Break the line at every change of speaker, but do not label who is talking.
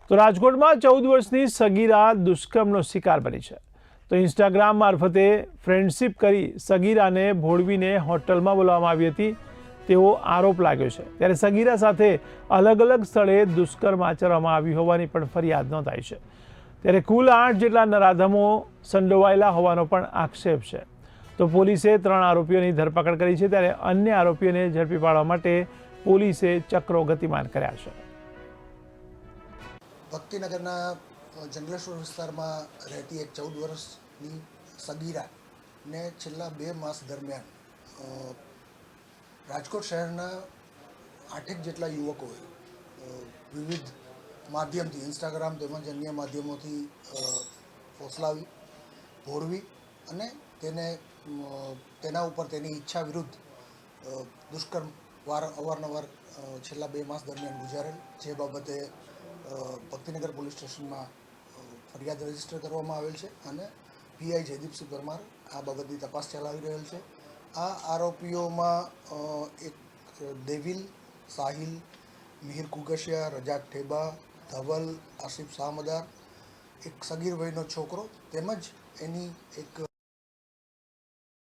તો રાજકોટમાં 14 વર્ષની સગીરા દુષ્કર્મનો શિકાર બની છે. તો ઇન્સ્ટાગ્રામ મારફતે ફ્રેન્ડશિપ કરી સગીરાને ભોળવીને હોટલમાં બોલાવવામાં આવી હતી તેવો આરોપ લાગ્યો છે. ત્યારે સગીરા સાથે અલગ અલગ સ્થળે દુષ્કર્મ આચરવામાં આવ્યું હોવાની પણ ફરિયાદ નોંધાઈ છે. ત્યારે કુલ 8 જેટલા નરાધમો સંડોવાયેલા હોવાનો પણ આક્ષેપ છે. તો પોલીસે 3 આરોપીઓની ધરપકડ કરી છે. ત્યારે અન્ય આરોપીઓને ઝડપી પાડવા માટે પોલીસે ચક્રો ગતિમાન કર્યા છે.
ભક્તિનગરના જંગલેશ્વર વિસ્તારમાં રહેતી એક 14 વર્ષની સગીરાને છેલ્લા 2 માસ દરમિયાન રાજકોટ શહેરના 8 જેટલા યુવકોએ વિવિધ માધ્યમથી ઇન્સ્ટાગ્રામ તેમજ અન્ય માધ્યમોથી ફોસલાવી, ભોળવી અને તેના ઉપર તેની ઈચ્છા વિરુદ્ધ દુષ્કર્મ અવારનવાર છેલ્લા 2 માસ દરમિયાન ગુજારેલ, જે બાબતે ભક્તિનગર પોલીસ સ્ટેશનમાં ફરિયાદ રજીસ્ટર કરવામાં આવેલ છે અને પીઆઈ જયદીપસિંહ પરમાર આ બાબતની તપાસ ચલાવી રહેલ છે. આ આરોપીઓમાં એક દેવિલ, સાહિલ, મિહિર કુગશિયા, રજાક ઠેબા, ધવલ, આસિફ શાહમદાર, એક સગીર વયનો છોકરો તેમજ એની એક